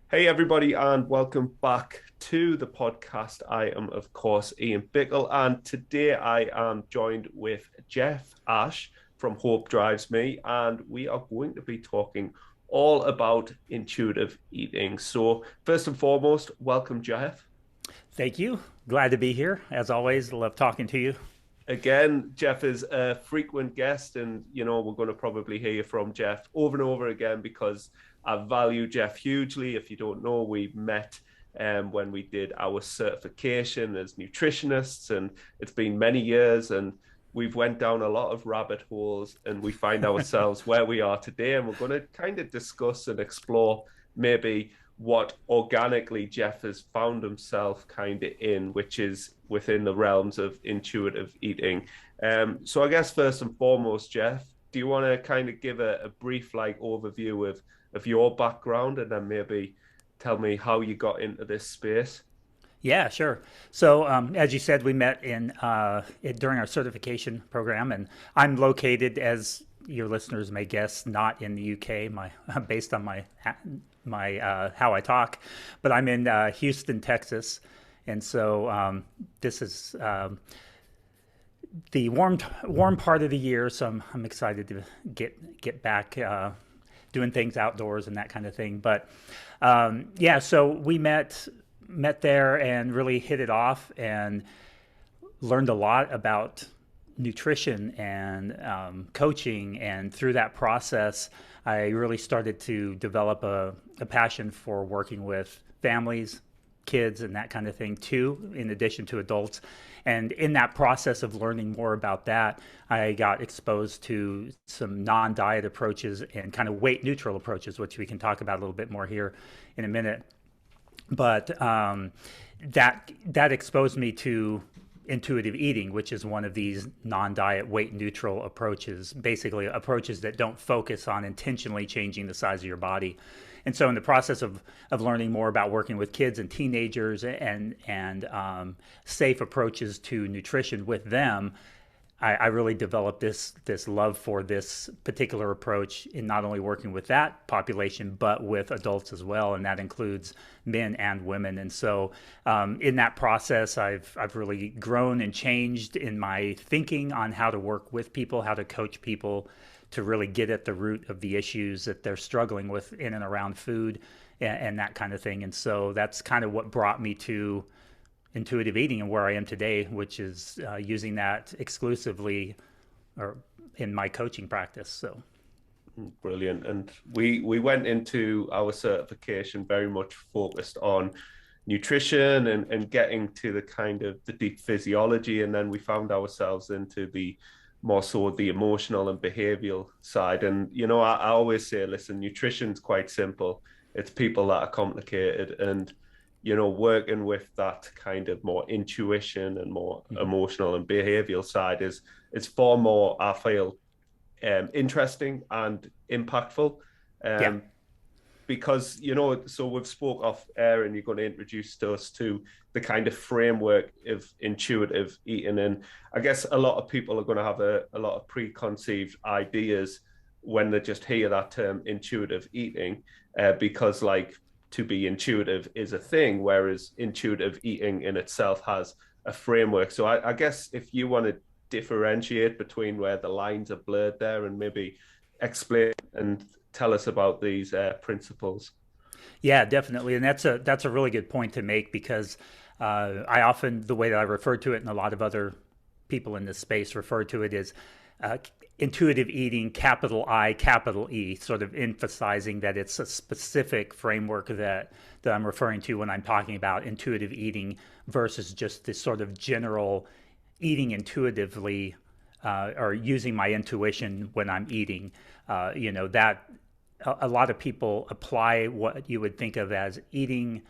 Hey, everybody, and welcome back to the podcast. I am, of course, Ian Bickle, and today I am joined with Jeff Ash from Hope Drives Me, and we are going to be talking all about intuitive eating. So, first and foremost, welcome, Jeff. Thank you. Glad to be here. As always, love talking to you. Again, Jeff is a frequent guest, and we're going to probably hear from Jeff over and over again because I value Jeff hugely. If you don't know, we met when we did our certification as nutritionists, and it's been many years, and we've went down a lot of rabbit holes, and we find ourselves where we are today, and we're going to kind of discuss and explore maybe what organically Jeff has found himself kind of in, which is within the realms of intuitive eating. So I guess first and foremost, Jeff, do you want to kind of give a brief like overview of your background and then maybe tell me how you got into this space? Yeah, sure. So, as you said, we met during our certification program, and I'm located, as your listeners may guess, not in the UK. Based on my how I talk, but I'm in Houston, Texas, and so this is the warm part of the year. So I'm excited to get back doing things outdoors and that kind of thing. But yeah, so we met there and really hit it off and learned a lot about nutrition and coaching. And through that process, I really started to develop a passion for working with families, kids, and that kind of thing too, in addition to adults. And in that process of learning more about that, I got exposed to some non diet approaches and kind of weight neutral approaches, which we can talk about a little bit more here in a minute. But that exposed me to intuitive eating, which is one of these non-diet weight neutral approaches, basically approaches that don't focus on intentionally changing the size of your body. And so in the process of learning more about working with kids and teenagers and safe approaches to nutrition with them, I really developed this love for this particular approach in not only working with that population but with adults as well, and that includes men and women. And so, in that process, I've really grown and changed in my thinking on how to work with people, how to coach people, to really get at the root of the issues that they're struggling with in and around food and that kind of thing. And so that's kind of what brought me to intuitive eating and where I am today, which is using that exclusively or in my coaching practice. So Brilliant. And we went into our certification very much focused on nutrition and getting to the kind of the deep physiology. And then we found ourselves into the more so the emotional and behavioral side. And, I always say, listen, nutrition's quite simple. It's people that are complicated. And, working with that kind of more intuition and more mhm. emotional and behavioral side is far more, I feel, interesting and impactful. Yeah. Um, because so we've spoke off air, and you're going to introduce us to the kind of framework of intuitive eating, and I guess a lot of people are going to have a lot of preconceived ideas when they just hear that term intuitive eating, because like to be intuitive is a thing, whereas intuitive eating in itself has a framework. So I guess if you want to differentiate between where the lines are blurred there and maybe explain and tell us about these principles. Yeah, definitely. And that's a really good point to make because I often, the way that I refer to it, and a lot of other people in this space refer to it, is uh, intuitive eating, capital I, capital E, sort of emphasizing that it's a specific framework that I'm referring to when I'm talking about intuitive eating versus just this sort of general eating intuitively or using my intuition when I'm eating. That a lot of people apply what you would think of as eating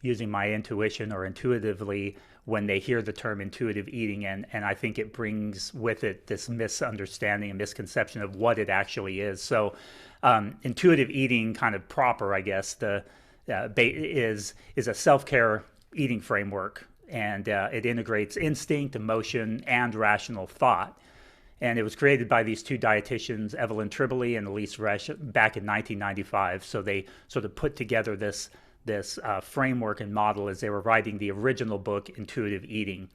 using my intuition or intuitively when they hear the term intuitive eating. And I think it brings with it this misunderstanding and misconception of what it actually is. So intuitive eating kind of proper, I guess, is a self-care eating framework. And it integrates instinct, emotion, and rational thought. And it was created by these two dietitians, Evelyn Tribole and Elise Resch, back in 1995. So they sort of put together this framework and model as they were writing the original book, Intuitive Eating.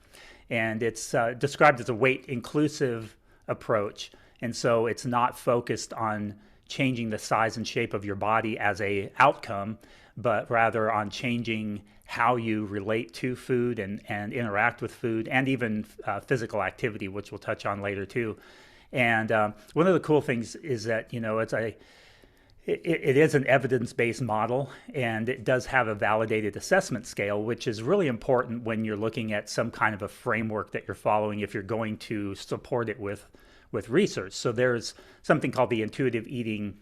And it's described as a weight inclusive approach. And so it's not focused on changing the size and shape of your body as a outcome, but rather on changing how you relate to food and interact with food, and even physical activity, which we'll touch on later too. And one of the cool things is that, you know, it is an evidence-based model, and it does have a validated assessment scale, which is really important when you're looking at some kind of a framework that you're following if you're going to support it with research. So there's something called the intuitive eating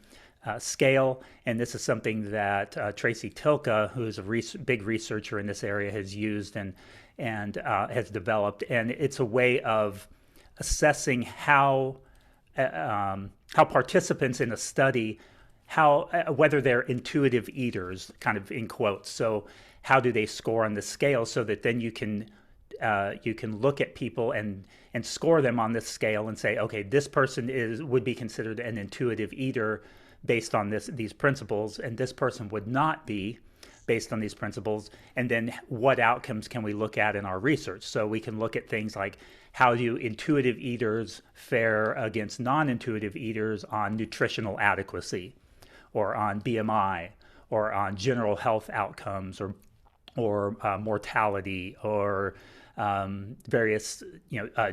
scale, and this is something that Tracy Tilka, who's a big researcher in this area, has used and has developed, and it's a way of assessing how participants in a study, whether they're intuitive eaters, kind of in quotes. So how do they score on the scale, so that then you can look at people and score them on this scale and say, okay, this person would be considered an intuitive eater based on these principles, and this person would not be based on these principles. And then what outcomes can we look at in our research? So we can look at things like, how do intuitive eaters fare against non-intuitive eaters on nutritional adequacy, or on BMI, or on general health outcomes, or mortality, or various,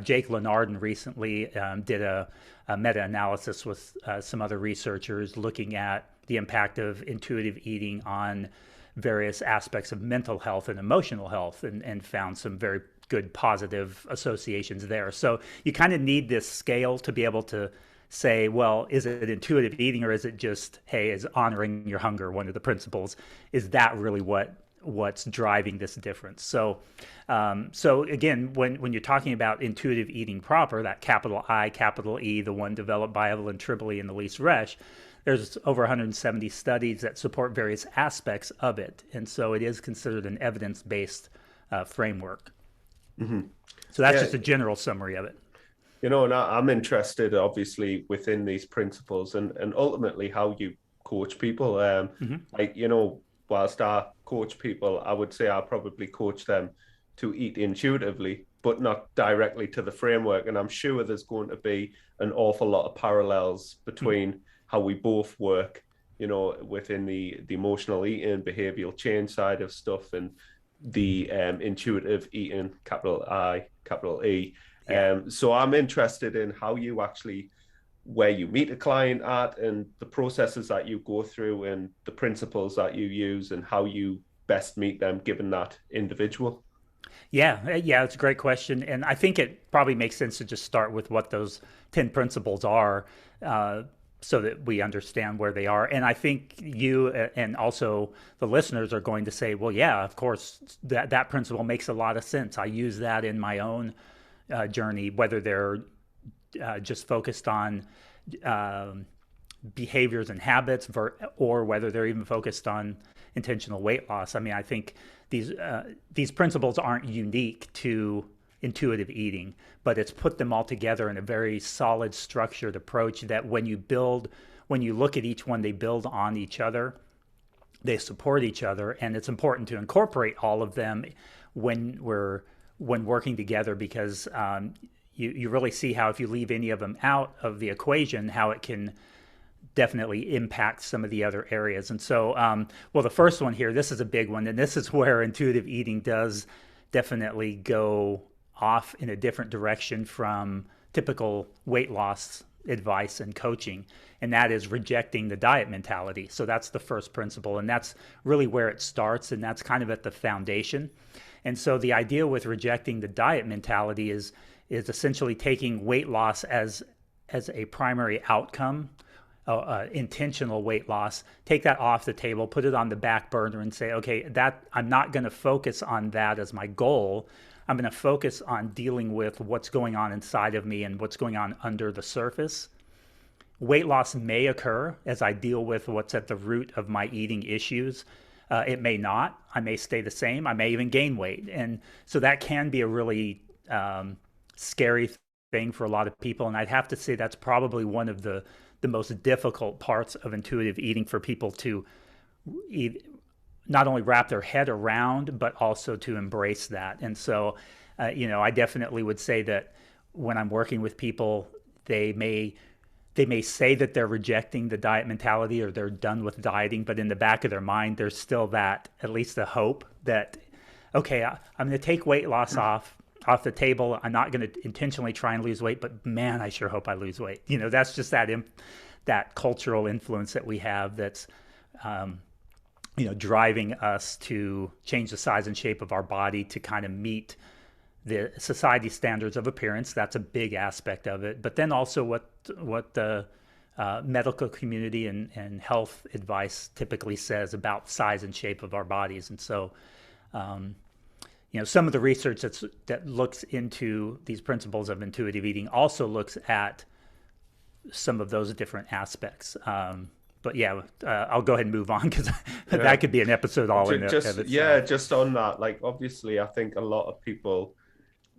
Jake Lenardon recently did a meta-analysis with some other researchers looking at the impact of intuitive eating on various aspects of mental health and emotional health, and found some very good positive associations there. So you kind of need this scale to be able to say, well, is it intuitive eating, or is it just, hey, is honoring your hunger one of the principles? Is that really what's driving this difference? So again, when you're talking about intuitive eating proper, that capital I, capital E, the one developed by Evelyn Tribole and Elise Resch, there's over 170 studies that support various aspects of it. And so it is considered an evidence-based framework. Mm-hmm. So that's Yeah. just a general summary of it. And I'm interested, obviously, within these principles and ultimately how you coach people. Like, whilst I coach people, I would say I probably coach them to eat intuitively, but not directly to the framework. And I'm sure there's going to be an awful lot of parallels between how we both work, within the emotional eating, behavioral change side of stuff, and the intuitive eating, capital I, capital E. Yeah. So I'm interested in how you actually, where you meet a client at, and the processes that you go through, and the principles that you use, and how you best meet them given that individual. Yeah, it's a great question. And I think it probably makes sense to just start with what those 10 principles are, so that we understand where they are. And I think you and also the listeners are going to say, well, yeah, of course, that principle makes a lot of sense. I use that in my own journey, whether they're just focused on behaviors and habits, or whether they're even focused on intentional weight loss. I mean, I think these principles aren't unique to intuitive eating, but it's put them all together in a very solid, structured approach that when you look at each one, they build on each other, they support each other, and it's important to incorporate all of them when working together, because you really see how if you leave any of them out of the equation, how it can definitely impact some of the other areas. And so, well, the first one here, this is a big one, and this is where intuitive eating does definitely go off in a different direction from typical weight loss advice and coaching, and that is rejecting the diet mentality. So that's the first principle, and that's really where it starts, and that's kind of at the foundation. And so the idea with rejecting the diet mentality is essentially taking weight loss as a primary outcome, intentional weight loss, take that off the table, put it on the back burner, and say, okay, that I'm not going to focus on that as my goal. I'm going to focus on dealing with what's going on inside of me and what's going on under the surface. Weight loss may occur as I deal with what's at the root of my eating issues. It may not. I may stay the same. I may even gain weight. And so that can be a really scary thing for a lot of people. And I'd have to say that's probably one of the most difficult parts of intuitive eating for people to not only wrap their head around, but also to embrace that. And so, I definitely would say that when I'm working with people, they may they may say that they're rejecting the diet mentality or they're done with dieting, but in the back of their mind, there's still that, at least the hope that, okay, I'm going to take weight loss off the table. I'm not going to intentionally try and lose weight, but man, I sure hope I lose weight. That's just that cultural influence that we have that's driving us to change the size and shape of our body to kind of meet the society standards of appearance. That's a big aspect of it. But then also what the medical community and health advice typically says about size and shape of our bodies. And so, some of the research that looks into these principles of intuitive eating also looks at some of those different aspects. But yeah, I'll go ahead and move on because that could be an episode all in Just of yeah, itself. just on that, like obviously, I think a lot of people,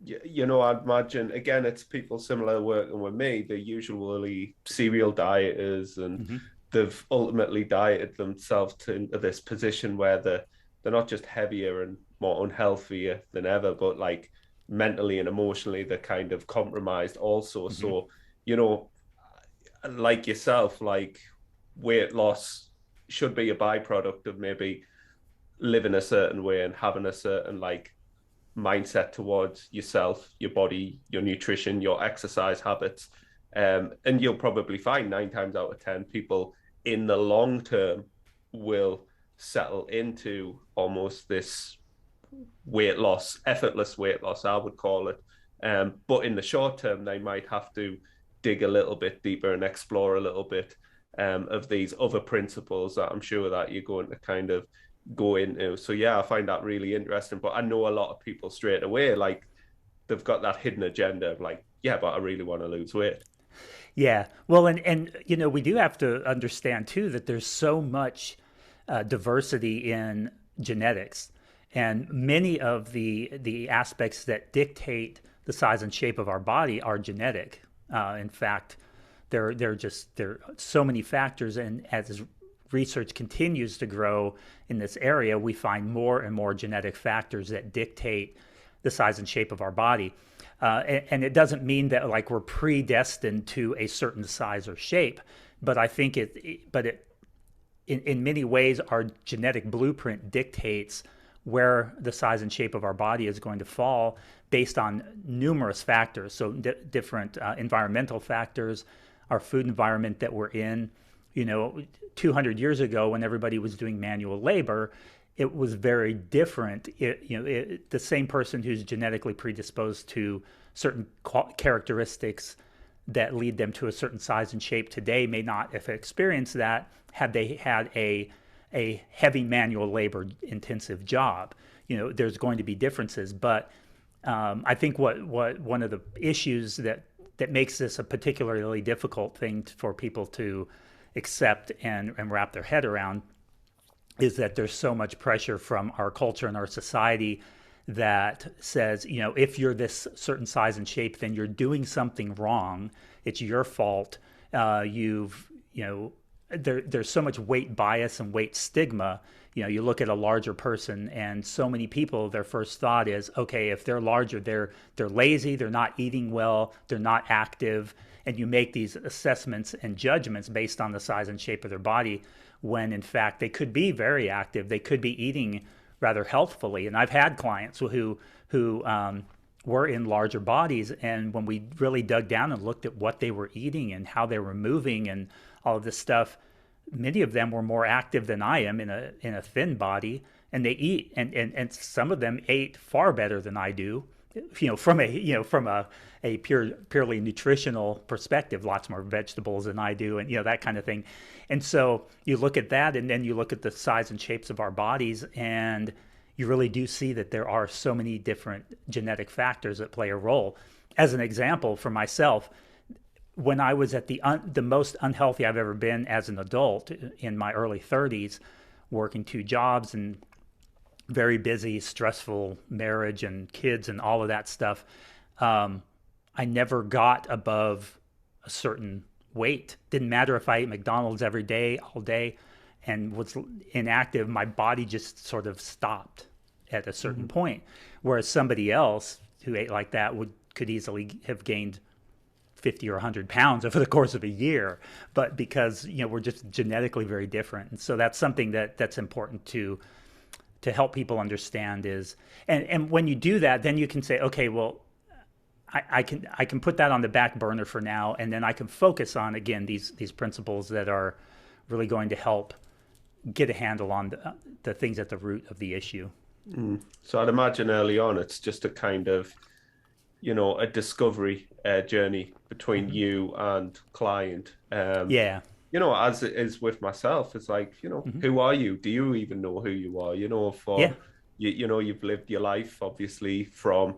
I'd imagine again, it's people similar working with me. They're usually serial dieters, and Mm-hmm. they've ultimately dieted themselves into this position where they're not just heavier and more unhealthier than ever, but like mentally and emotionally, they're kind of compromised also. Mm-hmm. So, you know, like yourself, like weight loss should be a byproduct of maybe living a certain way and having a certain like mindset towards yourself, your body, your nutrition, your exercise habits. And you'll probably find 9 times out of 10 people in the long term will settle into almost this weight loss, effortless weight loss, I would call it. But in the short term, they might have to dig a little bit deeper and explore a little bit of these other principles that I'm sure that you're going to kind of go into. So yeah, I find that really interesting. But I know a lot of people straight away, like they've got that hidden agenda of like, yeah, but I really want to lose weight. Yeah. Well, and we do have to understand too that there's so much diversity in genetics, and many of the aspects that dictate the size and shape of our body are genetic. In fact, there are so many factors, and as research continues to grow in this area, we find more and more genetic factors that dictate the size and shape of our body. And it doesn't mean that like we're predestined to a certain size or shape, but I think in many ways our genetic blueprint dictates where the size and shape of our body is going to fall based on numerous factors. So different environmental factors, our food environment that we're in. 200 years ago when everybody was doing manual labor, it was very different. The same person who's genetically predisposed to certain characteristics that lead them to a certain size and shape today may not have experienced that had they had a heavy manual labor intensive job. There's going to be differences, but I think what one of the issues that makes this a particularly difficult thing for people to accept and wrap their head around is that there's so much pressure from our culture and our society that says, if you're this certain size and shape, then you're doing something wrong. It's your fault. There's so much weight bias and weight stigma. You look at a larger person, and so many people, their first thought is, okay, if they're larger, they're lazy, they're not eating well, they're not active, and you make these assessments and judgments based on the size and shape of their body, when in fact they could be very active, they could be eating rather healthfully. And I've had clients who were in larger bodies, and when we really dug down and looked at what they were eating and how they were moving and all of this stuff, many of them were more active than I am in a thin body, and they eat and some of them ate far better than I do. From a purely nutritional perspective, lots more vegetables than I do, and that kind of thing. And so you look at that, and then you look at the size and shapes of our bodies, and you really do see that there are so many different genetic factors that play a role. As an example, for myself, when I was at the most unhealthy I've ever been as an adult in my early 30s, working two jobs and very busy, stressful marriage and kids and all of that stuff, I never got above a certain weight. Didn't matter if I ate McDonald's every day, all day. and was inactive, my body just sort of stopped at a certain point. Whereas somebody else who ate like that could easily have gained 50 or 100 pounds over the course of a year. But because, we're just genetically very different. And so that's something that's important to help people understand is, and when you do that, then you can say, okay, well, I can put that on the back burner for now, and then I can focus on, again, these principles that are really going to help get a handle on the things at the root of the issue. So I'd imagine early on, it's just a kind of, a discovery journey between you and client. Yeah. As it is with myself, it's like, who are you? Do you even know who you are? Yeah. You've lived your life, obviously, from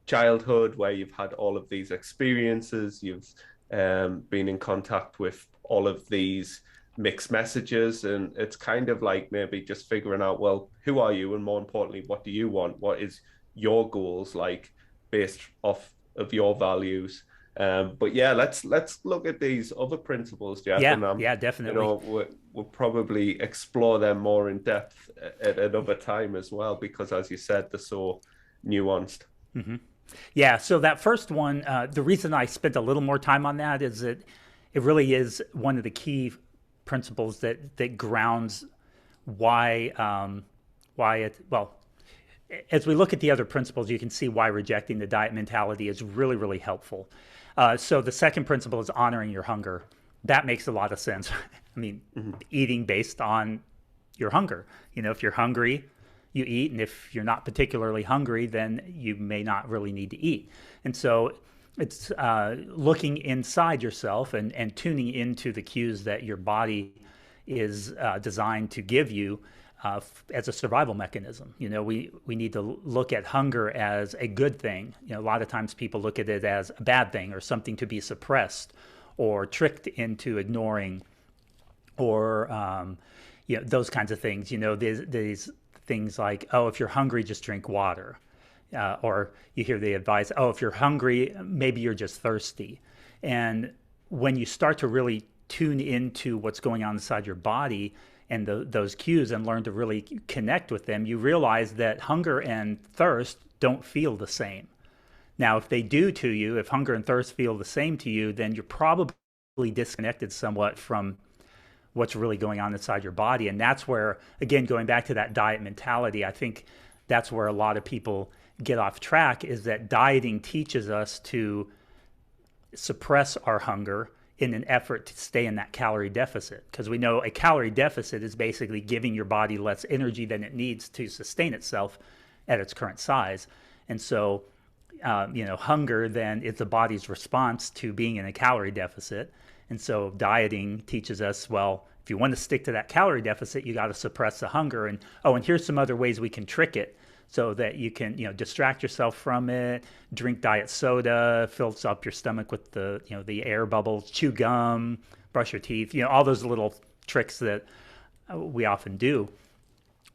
childhood where you've had all of these experiences. You've been in contact with all of these mixed messages. And it's kind of like maybe just figuring out, well, who are you? And more importantly, what do you want? What is your goals like based off of your values? But yeah, let's look at these other principles, Jeff, Yeah. and Yeah, definitely. we'll probably explore them more in depth at another time as well, because as you said, they're so nuanced. Yeah, so that first one, the reason I spent a little more time on that is that it really is one of the key principles that grounds why it, well, as we look at the other principles, you can see why rejecting the diet mentality is really, really helpful. So the second principle is honoring your hunger. That makes a lot of sense. I mean, eating based on your hunger. If you're hungry, you eat, and if you're not particularly hungry, then you may not really need to eat. And so it's looking inside yourself and tuning into the cues that your body is designed to give you as a survival mechanism. We need to look at hunger as a good thing. A lot of times people look at it as a bad thing or something to be suppressed or tricked into ignoring, or those kinds of things. These things like, oh, if you're hungry, just drink water. Or you hear the advice, oh, if you're hungry, maybe you're just thirsty. And when you start to really tune into what's going on inside your body and those cues and learn to really connect with them, you realize that hunger and thirst don't feel the same. Now, if they do to you, if hunger and thirst feel the same to you, then you're probably disconnected somewhat from what's really going on inside your body. And that's where, again, going back to that diet mentality, I think that's where a lot of people get off track, is that dieting teaches us to suppress our hunger in an effort to stay in that calorie deficit. Because we know a calorie deficit is basically giving your body less energy than it needs to sustain itself at its current size. And so, hunger then is the body's response to being in a calorie deficit. And so dieting teaches us, well, if you want to stick to that calorie deficit, you got to suppress the hunger. And here's some other ways we can trick it so that you can, distract yourself from it. Drink diet soda, fills up your stomach with the air bubbles, chew gum, brush your teeth, all those little tricks that we often do.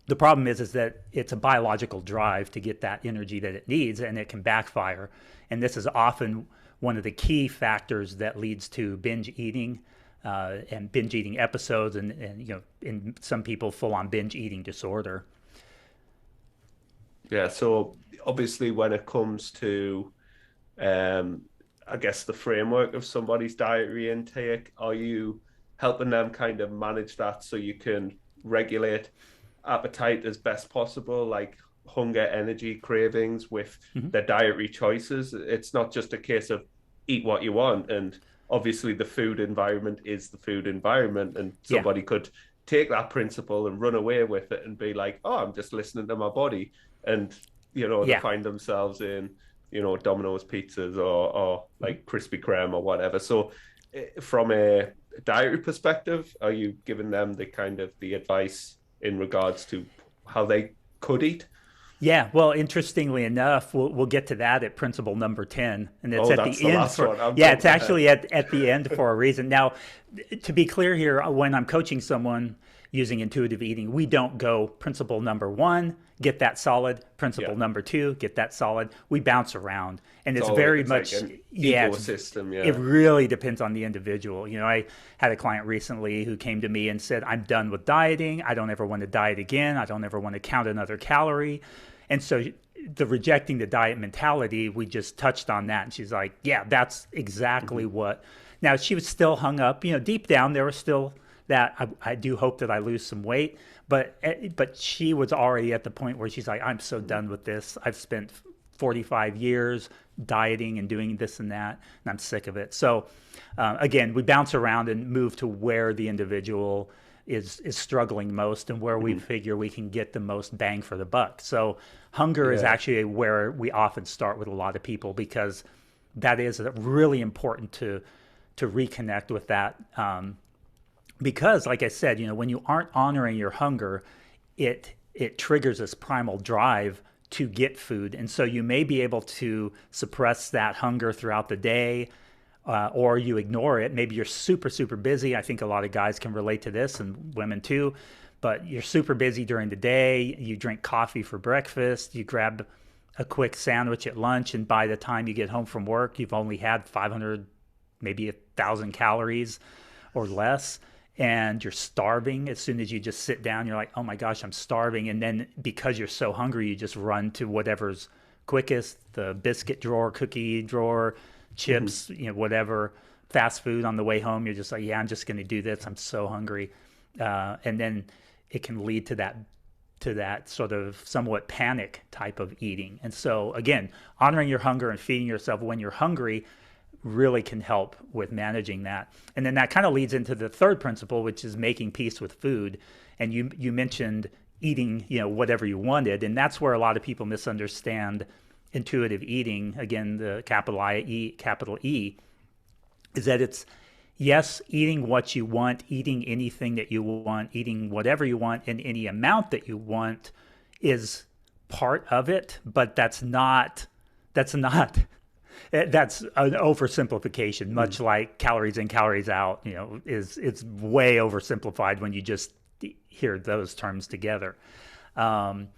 The problem is that it's a biological drive to get that energy that it needs, and it can backfire. And this is often one of the key factors that leads to binge eating and binge eating episodes, and in some people, full-on binge eating disorder. Yeah, so obviously when it comes to, I guess, the framework of somebody's dietary intake, are you helping them kind of manage that so you can regulate appetite as best possible, like hunger, energy, cravings with their dietary choices? It's not just a case of eat what you want. And obviously the food environment is the food environment. And somebody could take that principle and run away with it and be like, oh, I'm just listening to my body. And, they find themselves in, Domino's pizzas or like Krispy Kreme or whatever. So from a dietary perspective, are you giving them the advice in regards to how they could eat? Yeah, well, interestingly enough, we'll get to that at principle number 10, and it's at the end for it's actually at the end for a reason. Now, to be clear here, when I'm coaching someone, using intuitive eating, we don't go principle number one, get that solid, Yeah. principle number two, get that solid. We bounce around. And It's it's all, very it's like much, an yeah, ecosystem. it Yeah. really depends on the individual. You know, I had a client recently who came to me and said, I'm done with dieting. I don't ever want to diet again. I don't ever want to count another calorie. And so the rejecting the diet mentality, we just touched on that. And she's like, yeah, that's exactly Hmm. what. Now, she was still hung up. You know, deep down, there was still that I do hope that I lose some weight. But she was already at the point where she's like, I'm so done with this. I've spent 45 years dieting and doing this and that, and I'm sick of it. So again, we bounce around and move to where the individual is struggling most and where we Hmm. figure we can get the most bang for the buck. So hunger is Yeah. actually where we often start with a lot of people because that is really important to reconnect with that. Because, like I said, you know, when you aren't honoring your hunger, it triggers this primal drive to get food, and so you may be able to suppress that hunger throughout the day, or you ignore it. Maybe you're super busy. I think a lot of guys can relate to this, and women too. But you're super busy during the day. You drink coffee for breakfast. You grab a quick sandwich at lunch, and by the time you get home from work, you've only had 500, maybe 1,000 calories or less, and you're starving. As soon as you just sit down, you're like, oh my gosh, I'm starving. And then because you're so hungry, you just run to whatever's quickest, the biscuit drawer, cookie drawer, Hmm. chips, you know, whatever, fast food on the way home. You're just like, yeah, I'm just going to do this. I'm so hungry. And then it can lead to that sort of somewhat panic type of eating. And so, again, honoring your hunger and feeding yourself when you're hungry really can help with managing that. And then that kind of leads into the third principle, which is making peace with food. And you mentioned eating, you know, whatever you wanted, and that's where a lot of people misunderstand intuitive eating. Again, the capital I E capital E is that it's yes, eating what you want, eating anything that you want, eating whatever you want in any amount that you want is part of it, but that's not that's an oversimplification, much like calories in, calories out, you know, is it's way oversimplified when you just hear those terms together. Um,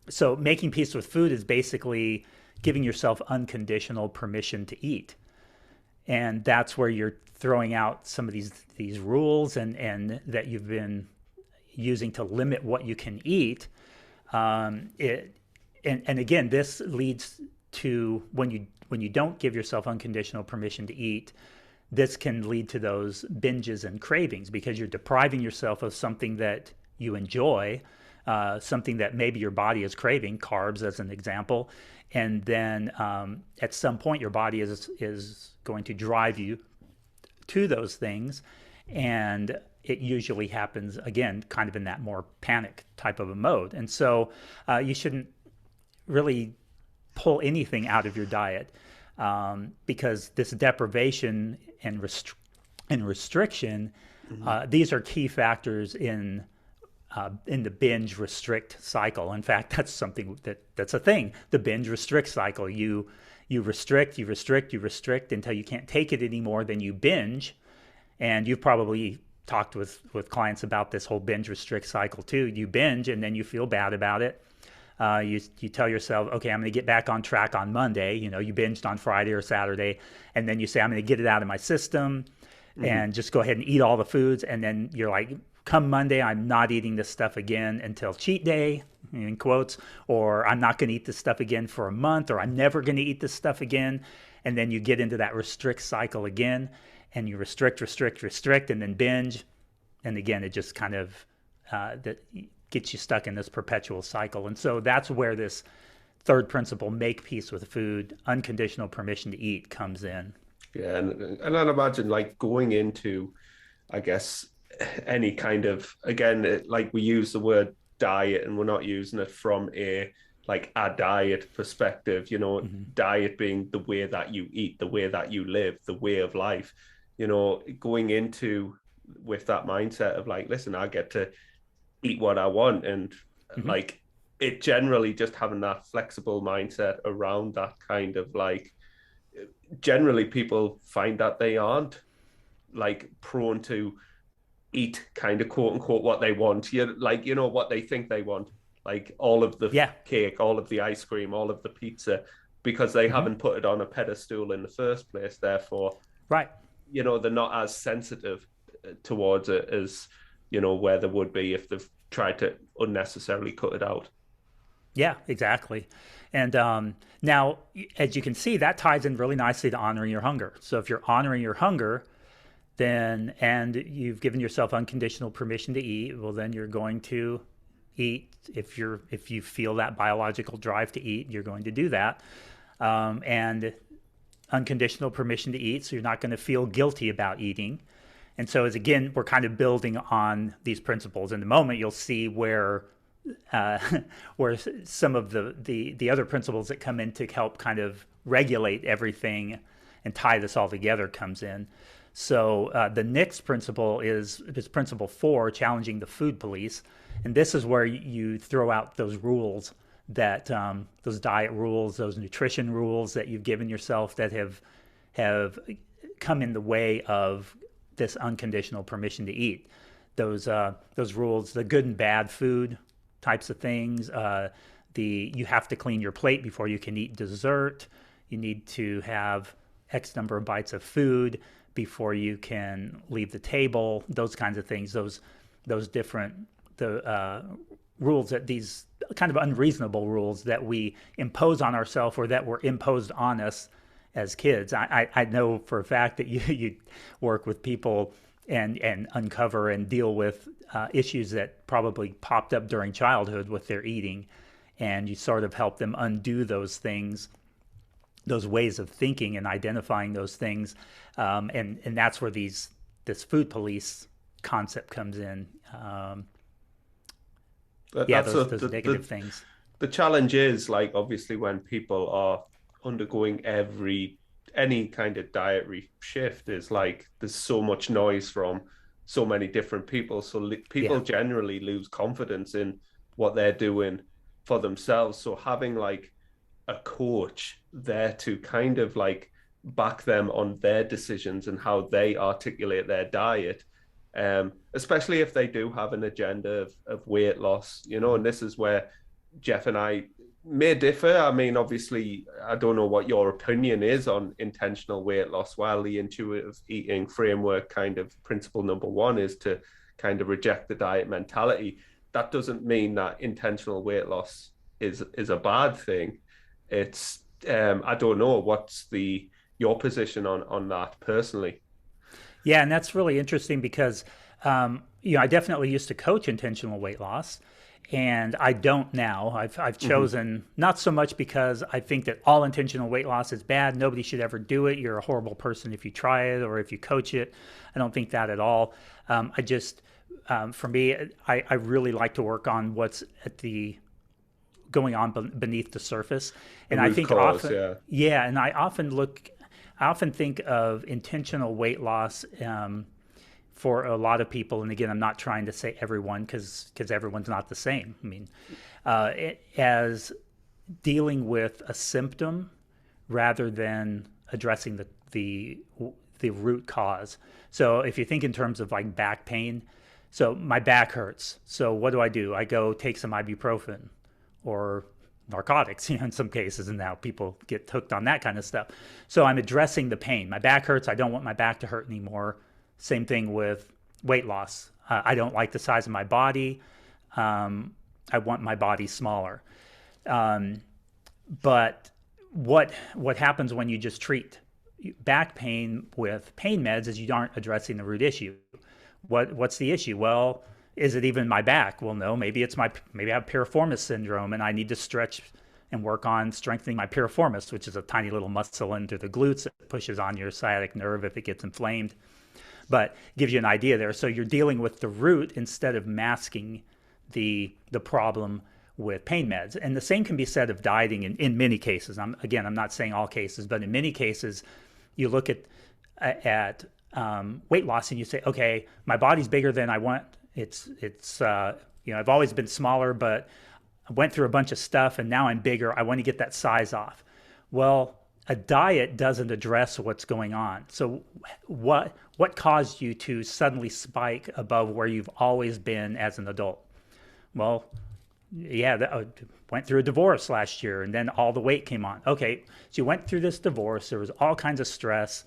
so making peace with food is basically giving yourself unconditional permission to eat. And that's where you're throwing out some of these rules and that you've been using to limit what you can eat. It and again, this leads to when you don't give yourself unconditional permission to eat, this can lead to those binges and cravings because you're depriving yourself of something that you enjoy, something that maybe your body is craving, carbs as an example, and then at some point your body is going to drive you to those things, and it usually happens again, kind of in that more panic type of a mode, and so you shouldn't really pull anything out of your diet because this deprivation and restriction, Hmm. these are key factors in the binge restrict cycle. In fact, that's something that's a thing. The binge restrict cycle. You restrict, you restrict, you restrict until you can't take it anymore. Then you binge, and you've probably talked with clients about this whole binge restrict cycle too. You binge, and then you feel bad about it. You tell yourself, okay, I'm going to get back on track on Monday. You know, you binged on Friday or Saturday, and then you say, I'm going to get it out of my system Hmm. and just go ahead and eat all the foods. And then you're like, come Monday, I'm not eating this stuff again until cheat day, in quotes, or I'm not going to eat this stuff again for a month, or I'm never going to eat this stuff again. And then you get into that restrict cycle again, and you restrict, and then binge. And again, it just kind of that gets you stuck in this perpetual cycle. And so that's where this third principle, make peace with food, unconditional permission to eat, comes in. Yeah, and I'd imagine like going into, I guess, any kind of, again, like we use the word diet, and we're not using it from a diet perspective. You know, Mm-hmm. diet being the way that you eat, the way that you live, the way of life. You know, going into with that mindset of like, listen, I get to eat what I want, and Mm-hmm. like it generally just having that flexible mindset around that kind of like, generally people find that they aren't like prone to eat kind of quote unquote what they want. You like, what they think they want, like all of the Yeah. cake, all of the ice cream, all of the pizza, because they Hmm. haven't put it on a pedestal in the first place. Therefore, Right. they're not as sensitive towards it as, where they would be if they've tried to unnecessarily cut it out. Yeah, exactly. And now, as you can see, that ties in really nicely to honoring your hunger. So if you're honoring your hunger, then and you've given yourself unconditional permission to eat, well, then you're going to eat. If you feel that biological drive to eat, you're going to do that. And unconditional permission to eat, so you're not going to feel guilty about eating. And so, as again, we're kind of building on these principles. In the moment, you'll see uh, where some of the other principles that come in to help kind of regulate everything and tie this all together comes in. So the next principle is principle 4, challenging the food police, and this is where you throw out those rules that those diet rules, those nutrition rules that you've given yourself that have come in the way of this unconditional permission to eat. Those rules, the good and bad food types of things. You have to clean your plate before you can eat dessert. You need to have X number of bites of food before you can leave the table. Those kinds of things. Those different the rules, that these kind of unreasonable rules that we impose on ourselves or that were imposed on us as kids. I know for a fact that you work with people and uncover and deal with issues that probably popped up during childhood with their eating, and you sort of help them undo those things, those ways of thinking and identifying those things, and that's where this food police concept comes in. Yeah, That's those negative things. the challenge is, like, obviously when people are undergoing any kind of dietary shift, is like there's so much noise from so many different people, so people Yeah. generally lose confidence in what they're doing for themselves. So having like a coach there to kind of like back them on their decisions and how they articulate their diet, especially if they do have an agenda of weight loss, and this is where Jeff and I may differ. I mean, obviously, I don't know what your opinion is on intentional weight loss, while the intuitive eating framework kind of principle number 1 is to kind of reject the diet mentality. That doesn't mean that intentional weight loss is a bad thing. It's I don't know, what's the your position on that personally? Yeah, and that's really interesting because I definitely used to coach intentional weight loss, and I don't now. I've Mm-hmm. chosen not so much because I think that all intentional weight loss is bad. Nobody should ever do it. You're a horrible person if you try it or if you coach it. I don't think that at all. I just for me, I really like to work on what's at the going on beneath the surface, The and I root think cause, often, yeah. yeah, and I often think of intentional weight loss for a lot of people, and again, I'm not trying to say everyone because everyone's not the same. I mean, as dealing with a symptom rather than addressing the root cause. So if you think in terms of like back pain, so my back hurts. So what do? I go take some ibuprofen or narcotics, in some cases, and now people get hooked on that kind of stuff. So I'm addressing the pain. My back hurts. I don't want my back to hurt anymore. Same thing with weight loss. I don't like the size of my body. I want my body smaller. But what happens when you just treat back pain with pain meds is you aren't addressing the root issue. What's the issue? Well, is it even my back? Well, no, maybe I have piriformis syndrome and I need to stretch and work on strengthening my piriformis, which is a tiny little muscle under the glutes that pushes on your sciatic nerve if it gets inflamed. But gives you an idea there. So you're dealing with the root instead of masking the problem with pain meds. And the same can be said of dieting in many cases. I'm not saying all cases, but in many cases, you look at weight loss and you say, okay, my body's bigger than I want. It's I've always been smaller, but I went through a bunch of stuff and now I'm bigger. I want to get that size off. Well, a diet doesn't address what's going on. So what caused you to suddenly spike above where you've always been as an adult? Well, yeah, went through a divorce last year, and then all the weight came on. Okay, so you went through this divorce. There was all kinds of stress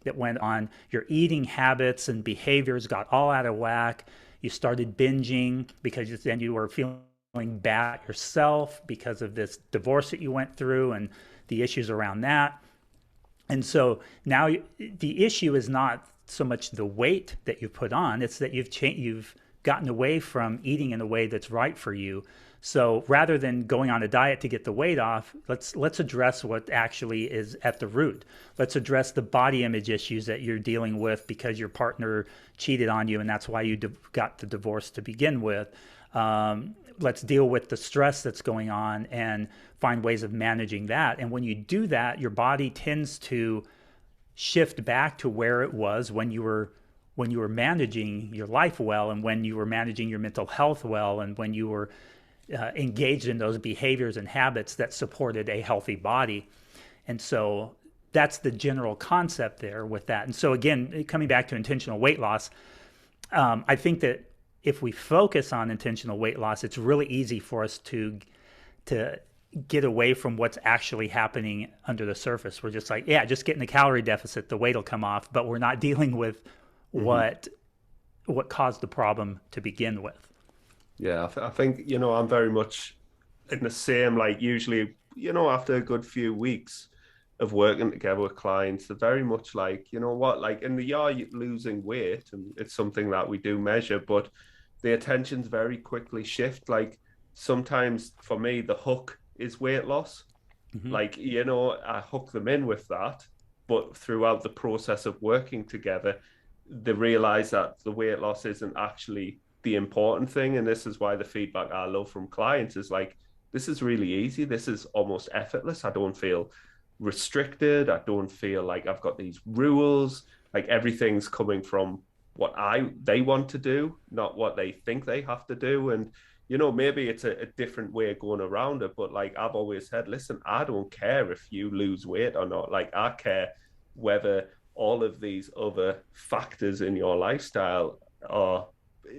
that went on. Your eating habits and behaviors got all out of whack. You started binging because then you were feeling bad yourself because of this divorce that you went through and the issues around that. And so now the issue is not so much the weight that you put on, it's that you've gotten away from eating in a way that's right for you. So rather than going on a diet to get the weight off, let's address what actually is at the root. Let's address the body image issues that you're dealing with because your partner cheated on you, and that's why you got the divorce to begin with. Let's deal with the stress that's going on and find ways of managing that. And when you do that, your body tends to shift back to where it was when you were managing your life well, and when you were managing your mental health well, and when you were engaged in those behaviors and habits that supported a healthy body. And so that's the general concept there with that. And so again, coming back to intentional weight loss, I think that if we focus on intentional weight loss, it's really easy for us to get away from what's actually happening under the surface. We're just like, yeah, just get in a calorie deficit, the weight will come off, but we're not dealing with what caused the problem to begin with. Yeah, I think, I'm very much in the same, like usually, after a good few weeks of working together with clients, they're very much like, you know what, like, and they are losing weight, and it's something that we do measure, but the attentions very quickly shift. Like sometimes for me, the hook is weight loss. Like, I hook them in with that, but throughout the process of working together, they realize that the weight loss isn't actually the important thing. And this is why the feedback I love from clients is like, this is really easy. This is almost effortless. I don't feel restricted. I don't feel like I've got these rules. Like everything's coming from what they want to do, not what they think they have to do. And maybe it's a different way of going around it, but like I've always said, listen, I don't care if you lose weight or not. Like I care whether all of these other factors in your lifestyle are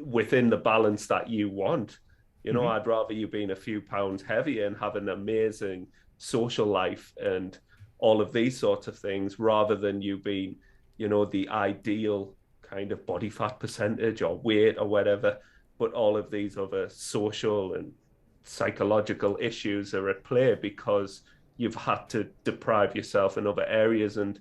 within the balance that you want. I'd rather you being a few pounds heavier and have an amazing social life and all of these sorts of things, rather than you being, the ideal kind of body fat percentage or weight or whatever. But all of these other social and psychological issues are at play because you've had to deprive yourself in other areas. And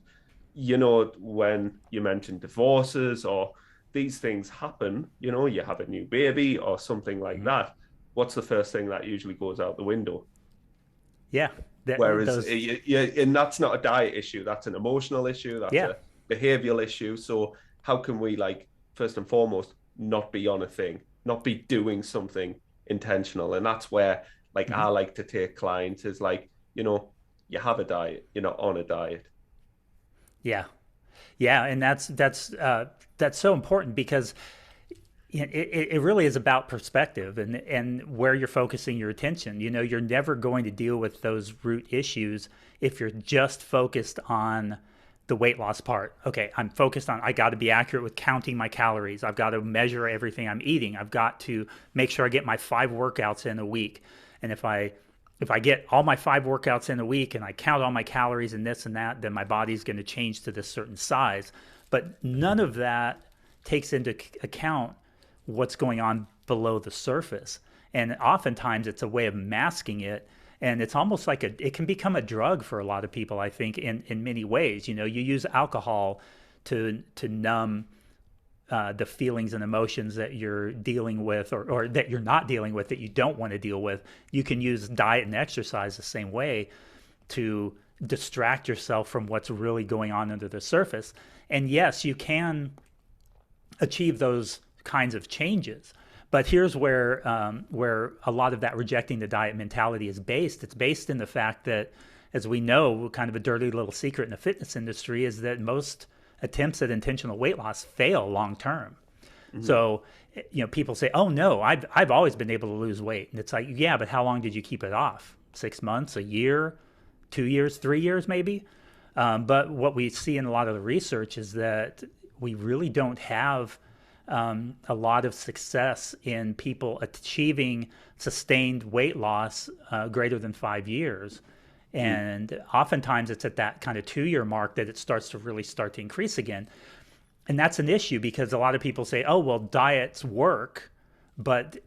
when you mentioned divorces or these things happen, you have a new baby or something like that, what's the first thing that usually goes out the window? Yeah. Whereas, and that's not a diet issue, that's an emotional issue, that's Yeah. a behavioral issue. So how can we, like, first and foremost, not be on a thing, not be doing something intentional? And that's where, like, I like to take clients is like, you have a diet, you're not on a diet. Yeah. Yeah. And that's so important because it really is about perspective and where you're focusing your attention. You're never going to deal with those root issues if you're just focused on the weight loss part. Okay, I'm focused on, I got to be accurate with counting my calories. I've got to measure everything I'm eating. I've got to make sure I get my 5 workouts in a week. And if I get all my 5 workouts in a week and I count all my calories and this and that, then my body's going to change to this certain size. But none of that takes into account what's going on below the surface. And oftentimes it's a way of masking it. And it's almost like it can become a drug for a lot of people, I think, in many ways. You use alcohol to numb the feelings and emotions that you're dealing with or that you're not dealing with, that you don't want to deal with. You can use diet and exercise the same way to distract yourself from what's really going on under the surface. And yes, you can achieve those kinds of changes. But here's where a lot of that rejecting the diet mentality is based. It's based in the fact that, as we know, kind of a dirty little secret in the fitness industry is that most attempts at intentional weight loss fail long term. So, people say, "Oh no, I've always been able to lose weight," and it's like, yeah, but how long did you keep it off? 6 months, a year, 2 years, 3 years maybe. But what we see in a lot of the research is that we really don't have a lot of success in people achieving sustained weight loss greater than 5 years. Mm. And oftentimes it's at that kind of 2 year mark that it starts to really start to increase again. And that's an issue because a lot of people say, oh, well, diets work, but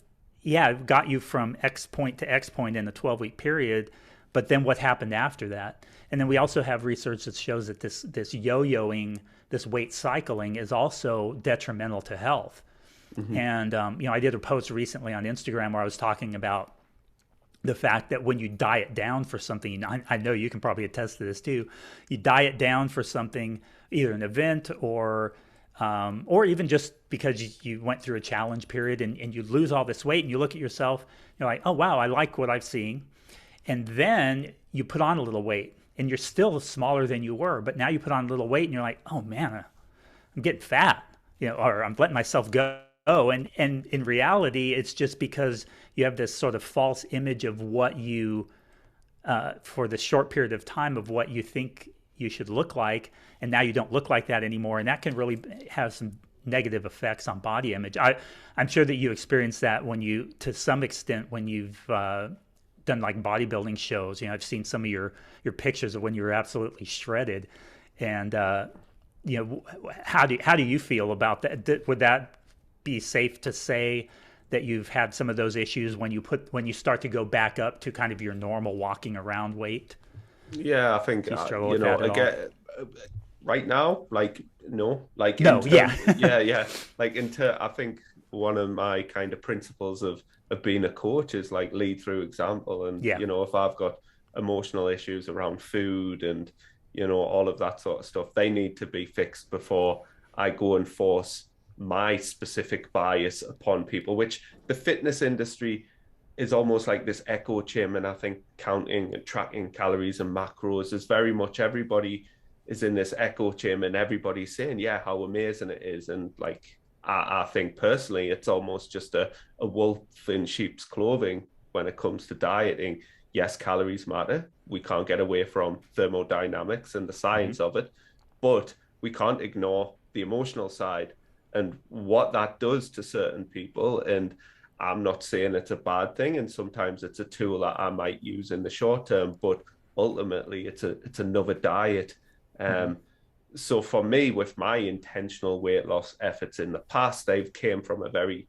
yeah, it got you from X point to X point in a 12-week period. But then what happened after that? And then we also have research that shows that this yo-yoing, this weight cycling is also detrimental to health. Hmm. And I did a post recently on Instagram where I was talking about the fact that when you diet down for something, I know you can probably attest to this too. You diet down for something, either an event or even just because you went through a challenge period and you lose all this weight and you look at yourself, you're like, oh wow, I like what I'm seeing, and then you put on a little weight and you're still smaller than you were, but now you put on a little weight and you're like, oh man, I'm getting fat, or I'm letting myself go. And in reality, it's just because you have this sort of false image of what you, for the short period of time of what you think you should look like, and now you don't look like that anymore, and that can really have some negative effects on body image. I'm sure that you experience that when you, to some extent, when you've done like bodybuilding shows. I've seen some of your pictures of when you were absolutely shredded, and how do you feel about that? Would that be safe to say that you've had some of those issues when you start to go back up to kind of your normal walking around weight? Yeah, I think Do you struggle with that at all? again, right now, like no, like in No, yeah, terms, yeah, yeah, like I think one of my kind of principles of being a coach is like lead through example, and yeah, if I've got emotional issues around food and all of that sort of stuff, they need to be fixed before I go and force my specific bias upon people, which the fitness industry is almost like this echo chamber. And I think counting and tracking calories and macros is very much everybody is in this echo chamber and everybody's saying, yeah, how amazing it is. And like, I think personally, it's almost just a wolf in sheep's clothing when it comes to dieting. Yes, calories matter. We can't get away from thermodynamics and the hmm science of it, but we can't ignore the emotional side and what that does to certain people. And I'm not saying it's a bad thing, and sometimes it's a tool that I might use in the short term, but ultimately it's another diet. hmm Um, so for me, with my intentional weight loss efforts in the past, they've came from a very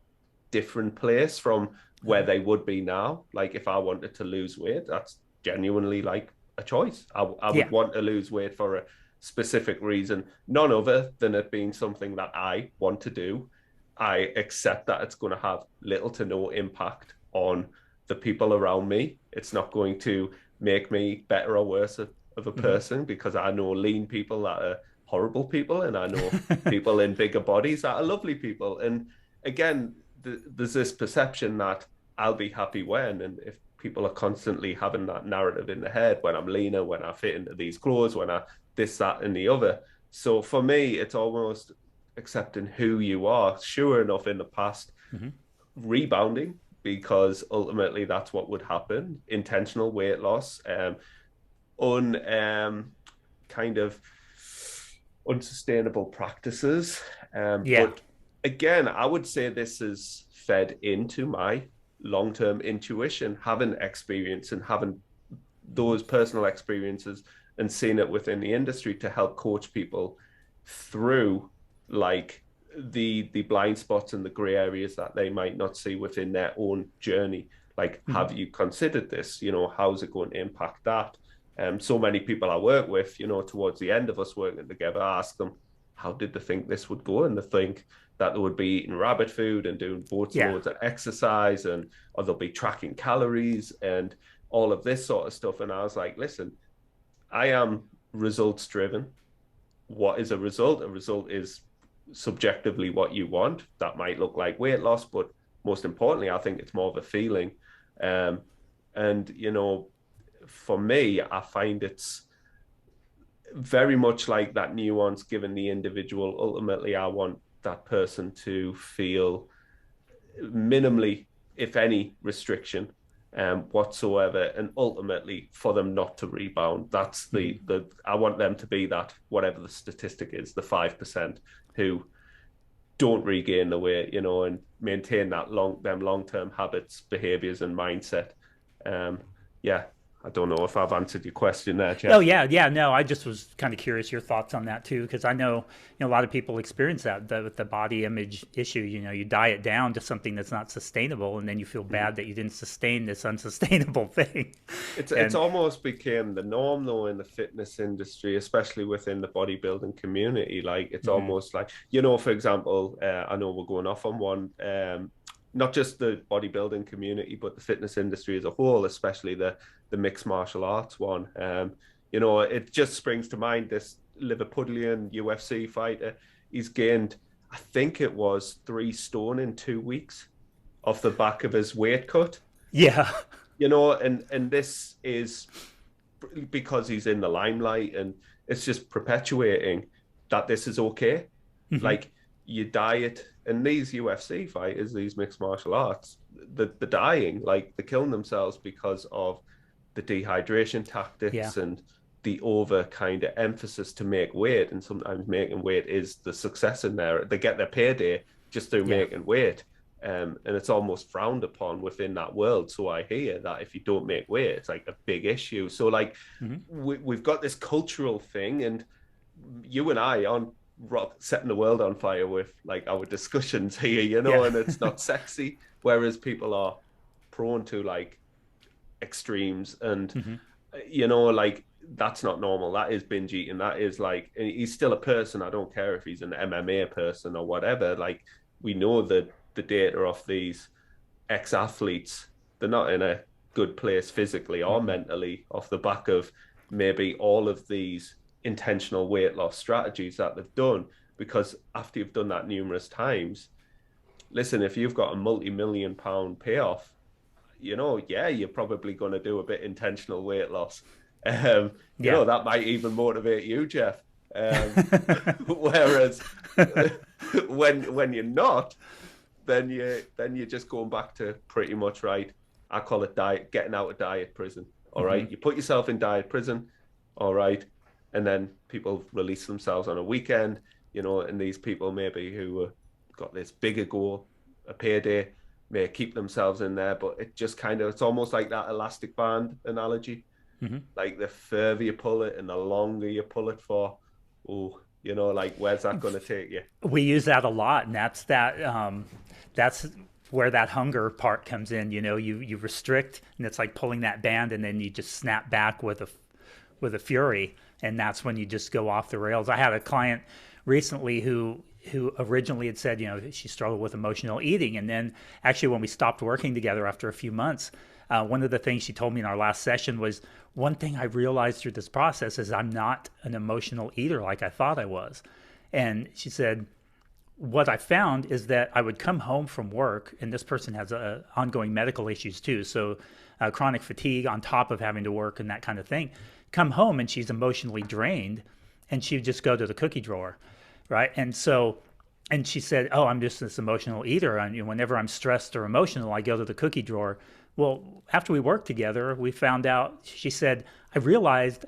different place from where they would be now. Like if I wanted to lose weight, that's genuinely like a choice. I would yeah, want to lose weight for a specific reason, none other than it being something that I want to do. I accept that it's going to have little to no impact on the people around me. It's not going to make me better or worse of a hmm person, because I know lean people that are horrible people, and I know people in bigger bodies that are lovely people. And again, there's this perception that I'll be happy when, and if people are constantly having that narrative in the head, when I'm leaner, when I fit into these clothes, when I this, that, and the other. So for me, it's almost accepting who you are. Sure enough, in the past, hmm rebounding, because ultimately that's what would happen. Intentional weight loss, un kind of unsustainable practices. yeah, But again, I would say this is fed into my long-term intuition, having experience and having hmm those personal experiences and seeing it within the industry to help coach people through like the blind spots and the gray areas that they might not see within their own journey. Like, hmm have you considered this? How's it going to impact that? So many people I work with, towards the end of us working together, I ask them, how did they think this would go? And they think that they would be eating rabbit food and doing boats yeah, loads of exercise, and or they'll be tracking calories and all of this sort of stuff. And I was like, listen, I am results driven. What is a result? A result is subjectively what you want. That might look like weight loss, but most importantly, I think it's more of a feeling. Um, and for me, I find it's very much like that nuance given the individual. Ultimately, I want that person to feel minimally, if any, restriction. whatsoever, and ultimately for them not to rebound. That's the I want them to be that, whatever the statistic is, the 5% who don't regain the weight, and maintain that long-term habits, behaviors, and mindset. Um, yeah, I don't know if I've answered your question there, Oh Jeff. yeah, yeah. No, I just was kind of curious your thoughts on that too, because I know a lot of people experience that with the body image issue. You diet down to something that's not sustainable, and then you feel Mm-hmm. bad that you didn't sustain this unsustainable thing. It's And almost became the norm though in the fitness industry, especially within the bodybuilding community. Like it's mhm. almost like, for example, I know we're going off on one, not just the bodybuilding community, but the fitness industry as a whole, especially the mixed martial arts one. It just springs to mind this Liverpudlian UFC fighter. He's gained, I think it was 3 stone in 2 weeks off the back of his weight cut. Yeah, And this is because he's in the limelight, and it's just perpetuating that this is okay. hmm, Like, you diet, and these UFC fighters, these mixed martial arts, the dying, like they're killing themselves because of the dehydration yeah, tactics and the over kind of emphasis to make weight. And sometimes making weight is the success in there. They get their payday just through yeah. making weight. And it's almost frowned upon within that world. So I hear that if you don't make weight, it's like a big issue. So, like, Hmm. we've got this cultural thing, and you and I aren't setting the world on fire with like our discussions here, Yeah. and it's not sexy. Whereas people are prone to like extremes, and Hmm. like, that's not normal. That is binge eating. That is like, he's still a person. I don't care if he's an MMA person or whatever. Like, we know that the data of these ex-athletes, they're not in a good place physically or Hmm. mentally off the back of maybe all of these intentional weight loss strategies that they've done. Because after you've done that numerous times, listen, if you've got a multi-million pound payoff, yeah, you're probably going to do a bit intentional weight loss. Yeah. That might even motivate you, Jeff. Whereas when you're not, then you're just going back to pretty much right. I call it getting out of diet prison. All Hmm. right, you put yourself in diet prison. All right, and then people release themselves on a weekend. And these people maybe who got this bigger goal, a payday, may keep themselves in there, but it's almost like that elastic band analogy. Hmm. Like, the further you pull it and the longer you pull it for, oh, like, where's that going to take you? We use that a lot, and that's where that hunger part comes in. You restrict, and it's like pulling that band, and then you just snap back with a fury, and that's when you just go off the rails. I had a client recently who originally had said, she struggled with emotional eating, and then actually when we stopped working together after a few months, one of the things she told me in our last session was, one thing I realized through this process is I'm not an emotional eater like I thought I was. And she said, what I found is that I would come home from work, and this person has ongoing medical issues too, so chronic fatigue on top of having to work and that kind of thing. Come home and she's emotionally drained, and she would just go to the cookie drawer, right? And she said, "Oh, I'm just this emotional eater. And whenever I'm stressed or emotional, I go to the cookie drawer." Well, after we worked together, we found out. She said, "I realized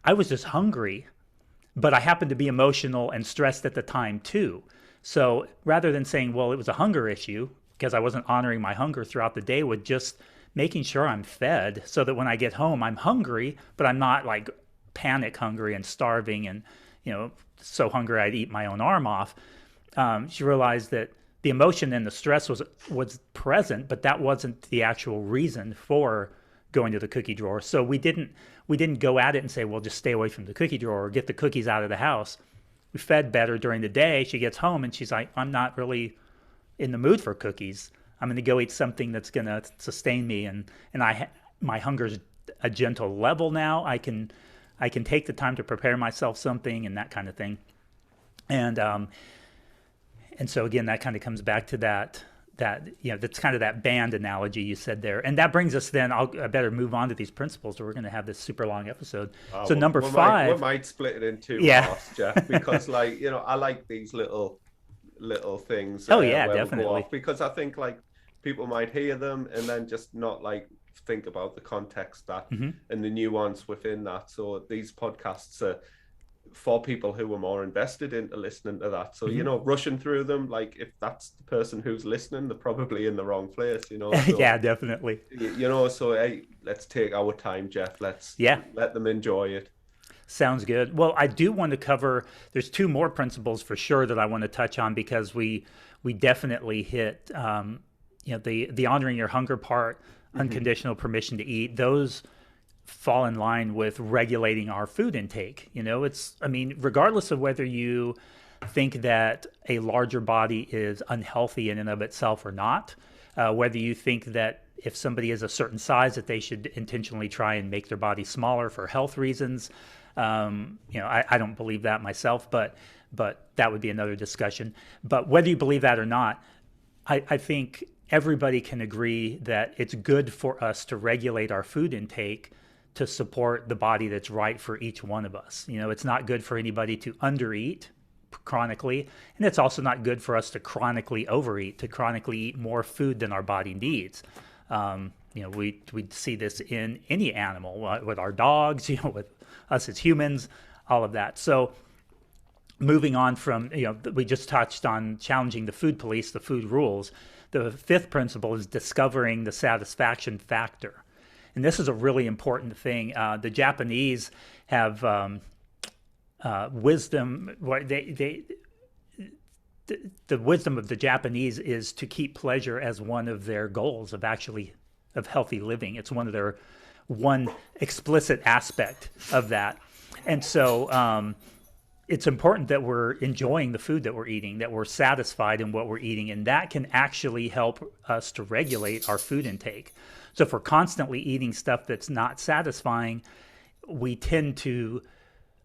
I was just hungry, but I happened to be emotional and stressed at the time too. So rather than saying, well, it was a hunger issue because I wasn't honoring my hunger throughout the day, with just making sure I'm fed so that when I get home, I'm hungry, but I'm not like panic hungry and starving and, so hungry I'd eat my own arm off." She realized that the emotion and the stress was present, but that wasn't the actual reason for going to the cookie drawer. So we didn't go at it and say, well, just stay away from the cookie drawer or get the cookies out of the house. We fed better during the day. She gets home and she's like, I'm not really in the mood for cookies. I'm going to go eat something that's going to sustain me, and my hunger's a gentle level now. I can take the time to prepare myself something and that kind of thing. And so again, that kind of comes back to that's kind of that band analogy you said there. And that brings us then, I better move on to these principles, or we're going to have this super long episode. So number We five. might split it in two Yeah. halves, Jeff, because, like, I like these little things Oh yeah, where we go definitely. off, because I think, like, people might hear them and then just not like think about the context that Hmm. and the nuance within that. So these podcasts are for people who are more invested into listening to that. So, Hmm. rushing through them, like if that's the person who's listening, they're probably in the wrong place. So, Yeah, definitely. so hey, let's take our time, Jeff. Let's Yeah. let them enjoy it. Sounds good. Well, I do want to cover. There's two more principles for sure that I want to touch on because we definitely hit the honoring your hunger part, Mm-hmm. unconditional permission to eat. Those fall in line with regulating our food intake. It's, I mean, regardless of whether you think that a larger body is unhealthy in and of itself or not, whether you think that if somebody is a certain size that they should intentionally try and make their body smaller for health reasons. I don't believe that myself, but that would be another discussion. But whether you believe that or not, I think everybody can agree that it's good for us to regulate our food intake to support the body that's right for each one of us. It's not good for anybody to undereat chronically, and it's also not good for us to chronically overeat, to chronically eat more food than our body needs. We see this in any animal, with our dogs, with us as humans, all of that. So moving on from, we just touched on challenging the food police, the food rules. The fifth principle is discovering the satisfaction factor. And this is a really important thing. The Japanese have wisdom. The wisdom of the Japanese is to keep pleasure as one of their goals of healthy living. It's one explicit aspect of that. And so it's important that we're enjoying the food that we're eating, that we're satisfied in what we're eating, and that can actually help us to regulate our food intake. So if we're constantly eating stuff that's not satisfying, we tend to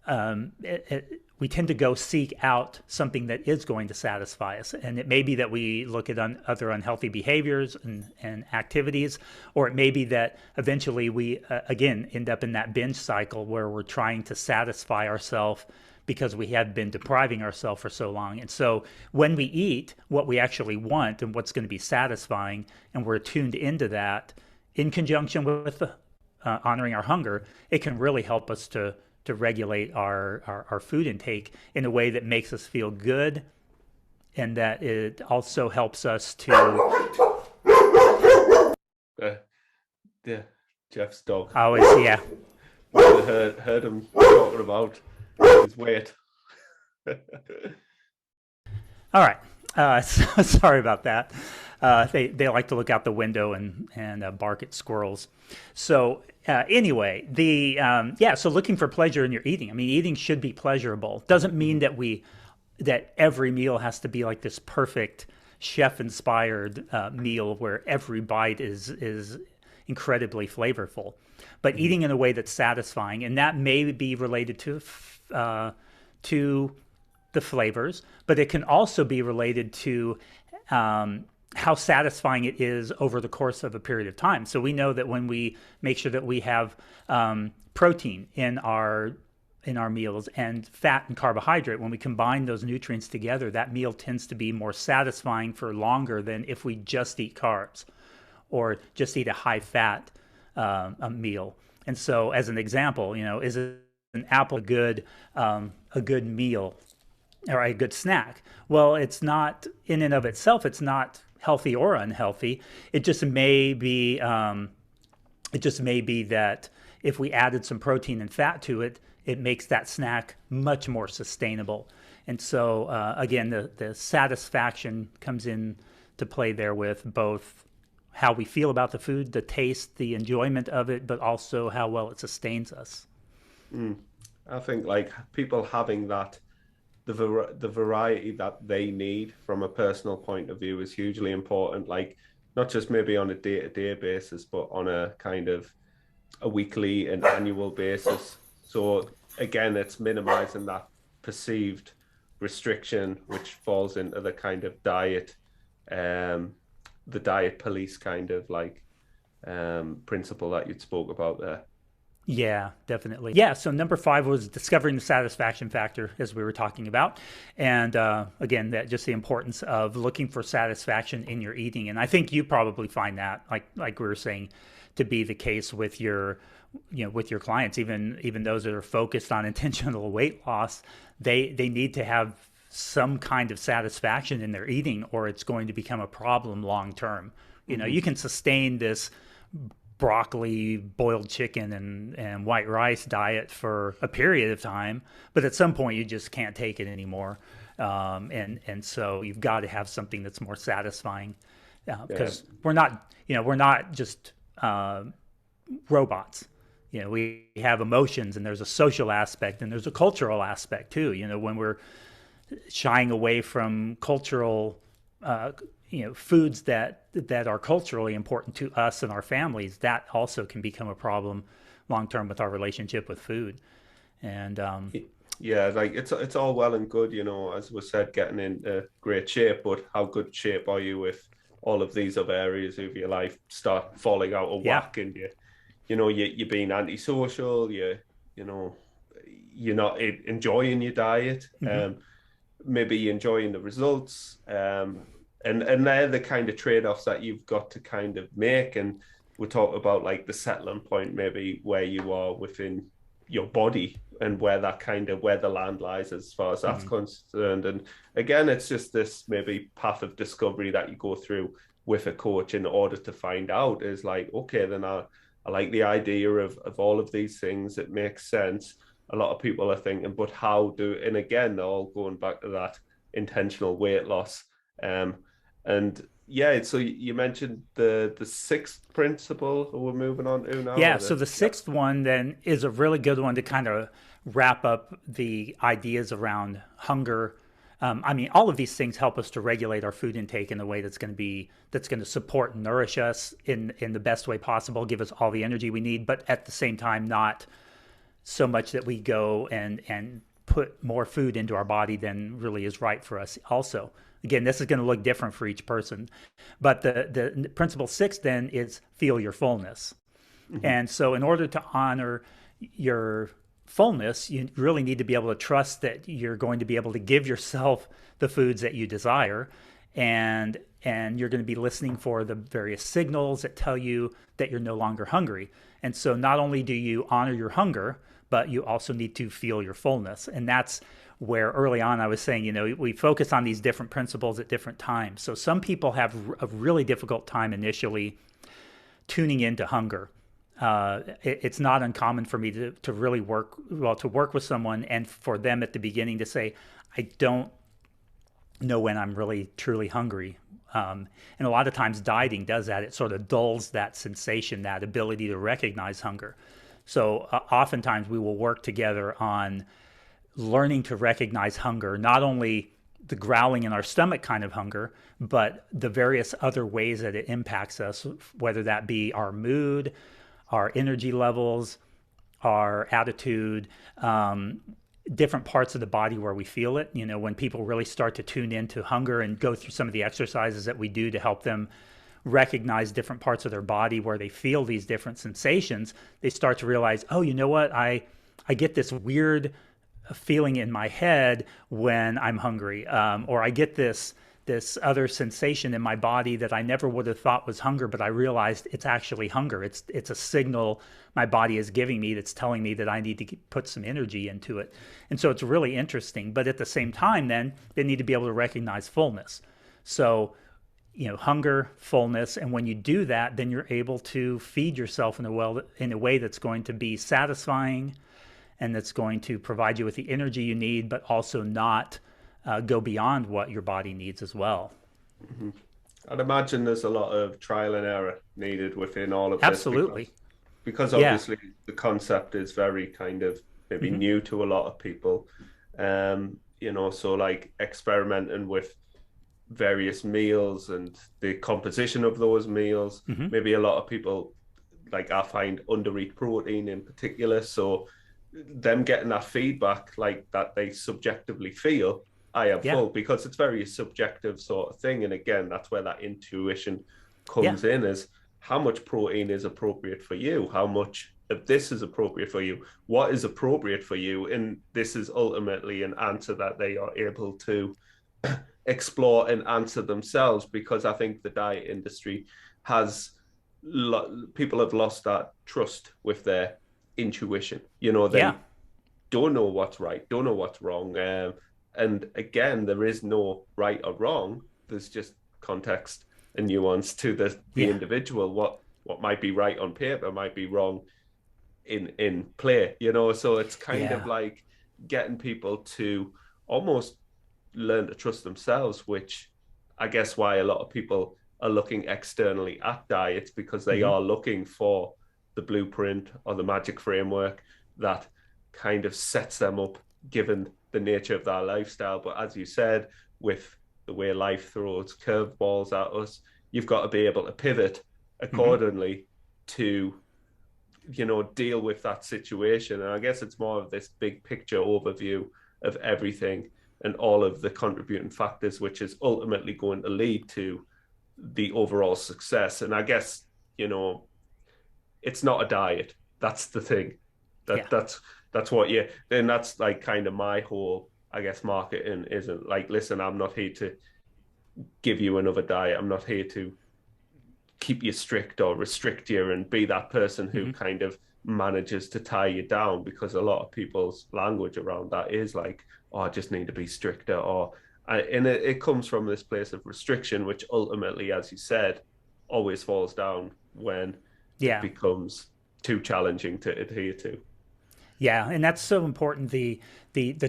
go seek out something that is going to satisfy us. And it may be that we look at other unhealthy behaviors and activities, or it may be that eventually we, again, end up in that binge cycle where we're trying to satisfy ourselves because we have been depriving ourselves for so long. And so when we eat what we actually want and what's going to be satisfying, and we're tuned into that in conjunction with honoring our hunger, it can really help us to regulate our food intake in a way that makes us feel good, and that it also helps us to Uh, yeah, Jeff's dog. always, yeah. Heard him talking about his weight. All right. Sorry about that. They like to look out the window and bark at squirrels. So anyway, so looking for pleasure in your eating. I mean, eating should be pleasurable. Doesn't mean that every meal has to be like this perfect chef-inspired meal where every bite is incredibly flavorful. But eating in a way that's satisfying, and that may be related to the flavors, but it can also be related to how satisfying it is over the course of a period of time. So we know that when we make sure that we have protein in our meals and fat and carbohydrate, when we combine those nutrients together, that meal tends to be more satisfying for longer than if we just eat carbs or just eat a high fat a meal. And so, as an example, is an apple a good meal or a good snack? Well, it's not in and of itself. It's not healthy or unhealthy. It just may be. It just may be that if we added some protein and fat to it, it makes that snack much more sustainable. And so, again, the satisfaction comes in to play there with both how we feel about the food, the taste, the enjoyment of it, but also how well it sustains us. I think like people having that the variety that they need from a personal point of view is hugely important. Like not just maybe on a day-to-day basis, but on a kind of a weekly and annual basis. So again, it's minimizing that perceived restriction, which falls into the kind of um, the diet police kind of like principle that you'd spoke about there. Yeah, definitely. Yeah, so number 5 was discovering the satisfaction factor, as we were talking about. And again, that just the importance of looking for satisfaction in your eating. And I think you probably find that, like we were saying, to be the case with your, with your clients, even those that are focused on intentional weight loss. They need to have some kind of satisfaction in their eating, or it's going to become a problem long term. Hmm. You can sustain this broccoli, boiled chicken, and white rice diet for a period of time, but at some point you just can't take it anymore. And so you've got to have something that's more satisfying, Yeah. because we're not just robots. We have emotions, and there's a social aspect, and there's a cultural aspect too. When we're shying away from cultural, foods that are culturally important to us and our families, that also can become a problem long term with our relationship with food. And Yeah, like it's all well and good, as was said, getting into great shape, but how good shape are you if all of these other areas of your life start falling out of yeah, whack, and you're being antisocial, you know you're not enjoying your diet, hmm maybe enjoying the results, and they're the kind of trade-offs that you've got to kind of make. And we talk about like the settling point, maybe where you are within your body and where the land lies as far as that's hmm concerned. And again, it's just this maybe path of discovery that you go through with a coach in order to find out, is like, okay, then I like the idea of all of these things. It makes sense. A lot of people are thinking, but how do, and again, they're all going back to that intentional weight loss. Um, and yeah, so you mentioned the sixth principle we're moving on to now, Yeah, or so the, the yeah. sixth one then is a really good one to kind of wrap up the ideas around hunger. I mean, all of these things help us to regulate our food intake in a way that's going to support and nourish us in the best way possible, give us all the energy we need, but at the same time not so much that we go and put more food into our body than really is right for us. Also, again, this is going to look different for each person, but the principle six then is feel your fullness. Mm-hmm. And so, in order to honor your fullness, you really need to be able to trust that you're going to be able to give yourself the foods that you desire, and you're going to be listening for the various signals that tell you that you're no longer hungry. And so, not only do you honor your hunger, but you also need to feel your fullness. And that's where early on I was saying, we focus on these different principles at different times. So some people have a really difficult time initially tuning into hunger. It's not uncommon for me to really work with someone and for them at the beginning to say, I don't know when I'm really truly hungry. And a lot of times dieting does that. It sort of dulls that sensation, that ability to recognize hunger. So oftentimes we will work together on learning to recognize hunger, not only the growling in our stomach kind of hunger, but the various other ways that it impacts us, whether that be our mood, our energy levels, our attitude, different parts of the body where we feel it. When people really start to tune into hunger and go through some of the exercises that we do to help them recognize different parts of their body where they feel these different sensations, they start to realize, oh, you know what? I get this weird feeling in my head when I'm hungry, or I get this other sensation in my body that I never would have thought was hunger, but I realized it's actually hunger. It's a signal my body is giving me that's telling me that I need to put some energy into it. And so it's really interesting. But at the same time, then they need to be able to recognize fullness. So, hunger, fullness, and when you do that, then you're able to feed yourself in a way that's going to be satisfying and that's going to provide you with the energy you need, but also not go beyond what your body needs as well. Mm-hmm. I'd imagine there's a lot of trial and error needed within all of this, Absolutely. because Yeah. obviously the concept is very kind of maybe hmm new to a lot of people. So like experimenting with various meals and the composition of those meals. hmm Maybe a lot of people, like I find, undereat protein in particular. So them getting that feedback, like that they subjectively feel I am Yeah. full, because it's very subjective sort of thing. And again, that's where that intuition Yeah. comes in, is how much protein is appropriate for you, how much of this is appropriate for you, what is appropriate for you. And this is ultimately an answer that they are able to explore and answer themselves, because I think the diet industry has people have lost that trust with their intuition. You know, Yeah. they don't know what's right, don't know what's wrong. And again, there is no right or wrong. There's just context and nuance to the Yeah. individual. What might be right on paper might be wrong in play. You know, so it's kind of Yeah. like getting people to almost learn to trust themselves, which I guess why a lot of people are looking externally at diets because they Hmm. are looking for the blueprint or the magic framework that kind of sets them up given the nature of their lifestyle. But as you said, with the way life throws curveballs at us, you've got to be able to pivot Hmm. accordingly to deal with that situation. And I guess it's more of this big picture overview of everything and all of the contributing factors, which is ultimately going to lead to the overall success. And I guess, you know, it's not a diet. That's the thing. Yeah. That's what you and that's like kind of my whole, I guess, marketing isn't like, listen, I'm not here to give you another diet. I'm not here to keep you strict or restrict you and be that person who Hmm. kind of manages to tie you down, because a lot of people's language around that is like, oh, I just need to be stricter, or and it comes from this place of restriction, which ultimately, as you said, always falls down when it Yeah. becomes too challenging to adhere to. Yeah, and that's so important. The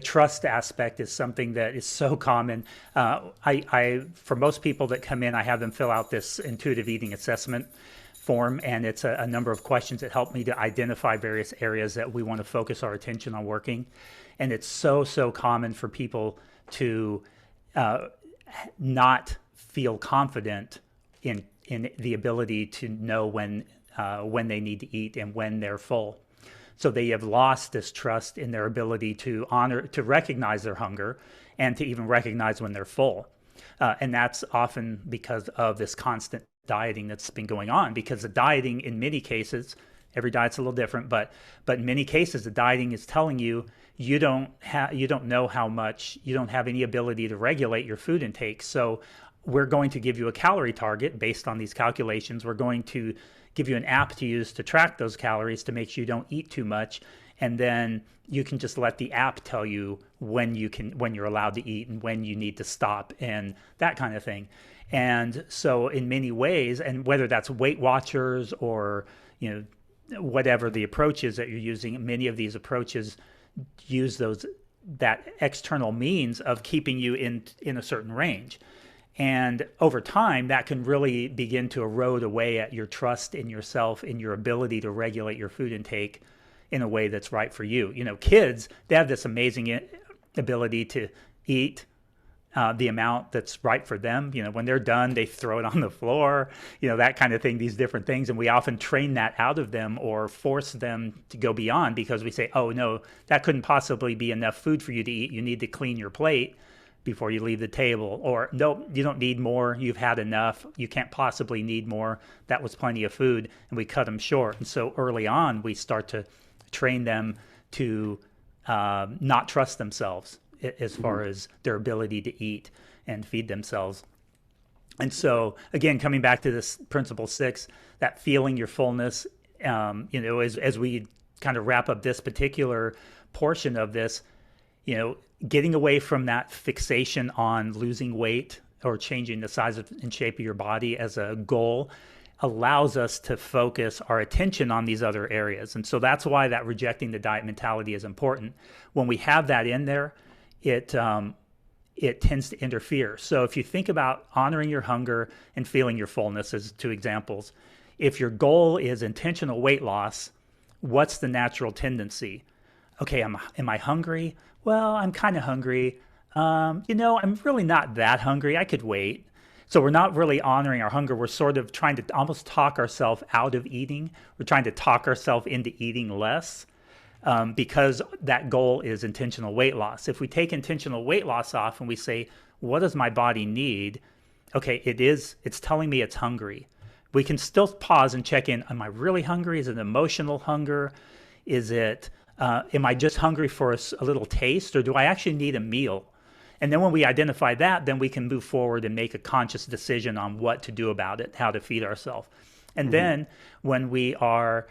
trust aspect is something that is so common. I for most people that come in, I have them fill out this intuitive eating assessment form, and it's a number of questions that help me to identify various areas that we want to focus our attention on working. And it's so common for people to not feel confident in the ability to know when they need to eat and when they're full. So they have lost this trust in their ability to recognize their hunger and to even recognize when they're full. And that's often because of this constant dieting that's been going on. Because the dieting, in many cases, every diet's a little different, but in many cases, the dieting is telling you you don't know how much, you don't have any ability to regulate your food intake. So we're going to give you a calorie target based on these calculations. We're going to give you an app to use to track those calories to make sure you don't eat too much. And then you can just let the app tell you when you're allowed to eat and when you need to stop and that kind of thing. And so in many ways, and whether that's Weight Watchers or, whatever the approach is that you're using, many of these approaches use that external means of keeping you in a certain range. And over time, that can really begin to erode away at your trust in yourself, in your ability to regulate your food intake in a way that's right for you. Kids, they have this amazing ability to eat the amount that's right for them. When they're done, they throw it on the floor, that kind of thing, these different things. And we often train that out of them or force them to go beyond because we say, oh, no, that couldn't possibly be enough food for you to eat. You need to clean your plate before you leave the table. Or, no, you don't need more. You've had enough. You can't possibly need more. That was plenty of food. And we cut them short. And so early on, we start to train them to not trust themselves as far Mm-hmm. as their ability to eat and feed themselves. And so, again, coming back to this principle 6, that feeling your fullness, as we kind of wrap up this particular portion of this, getting away from that fixation on losing weight or changing the size and shape of your body as a goal allows us to focus our attention on these other areas. And so that's why that rejecting the diet mentality is important. When we have that in there, it tends to interfere. So if you think about honoring your hunger and feeling your fullness as two examples, if your goal is intentional weight loss, what's the natural tendency? Okay, am I hungry? Well, I'm kind of hungry. I'm really not that hungry. I could wait. So we're not really honoring our hunger. We're sort of trying to almost talk ourselves out of eating. We're trying to talk ourselves into eating less because that goal is intentional weight loss. If we take intentional weight loss off and we say, what does my body need? Okay, it's telling me it's hungry. We can still pause and check in. Am I really hungry? Is it emotional hunger? Is it, am I just hungry for a little taste, or do I actually need a meal? And then when we identify that, then we can move forward and make a conscious decision on what to do about it, how to feed ourselves. And Mm-hmm. then when we are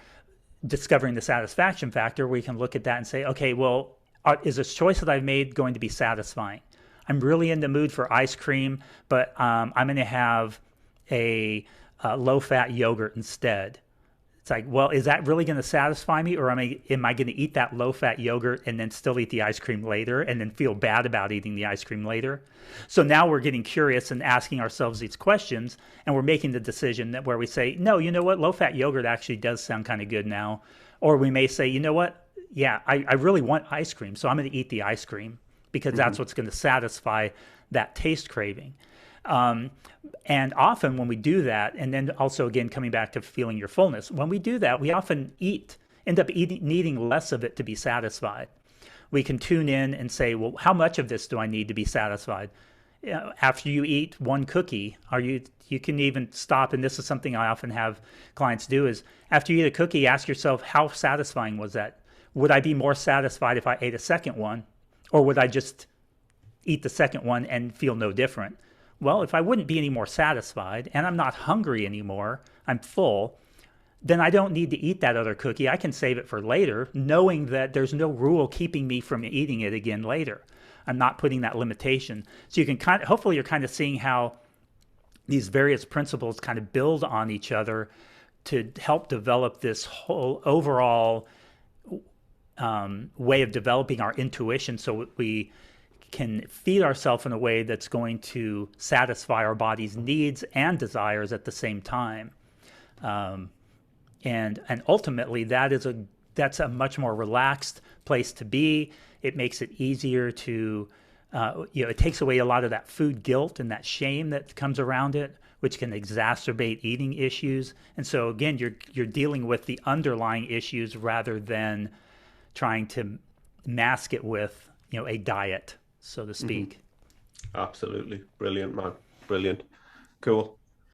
discovering the satisfaction factor, we can look at that and say, okay, well, is this choice that I've made going to be satisfying? I'm really in the mood for ice cream, but I'm going to have a low-fat yogurt instead. It's like, well, is that really going to satisfy me, or am I going to eat that low-fat yogurt and then still eat the ice cream later, and then feel bad about eating the ice cream later? So now we're getting curious and asking ourselves these questions, and we're making the decision that where we say, no, you know what, low-fat yogurt actually does sound kind of good now, or we may say, you know what, yeah, I really want ice cream, so I'm going to eat the ice cream because Mm-hmm. that's what's going to satisfy that taste craving. Um, and often when we do that, and then also again coming back to feeling your fullness, when we do that, we often end up needing less of it to be satisfied. We can tune in and say, well, how much of this do I need to be satisfied? You know, after you eat one cookie, you can even stop, and this is something I often have clients do, is after you eat a cookie, ask yourself, how satisfying was that? Would I be more satisfied if I ate a second one, or would I just eat the second one and feel no different? Well, if I wouldn't be any more satisfied and I'm not hungry anymore, I'm full, then I don't need to eat that other cookie. I can save it for later, knowing that there's no rule keeping me from eating it again later. I'm not putting that limitation. So you can hopefully you're kind of seeing how these various principles kind of build on each other to help develop this whole overall way of developing our intuition so we can feed ourselves in a way that's going to satisfy our body's needs and desires at the same time. Um, and ultimately that's a much more relaxed place to be. It makes it easier to it takes away a lot of that food guilt and that shame that comes around it, which can exacerbate eating issues. And so again, you're dealing with the underlying issues rather than trying to mask it with a diet, so to Mm-hmm. speak. Absolutely. Brilliant, man. Brilliant. Cool.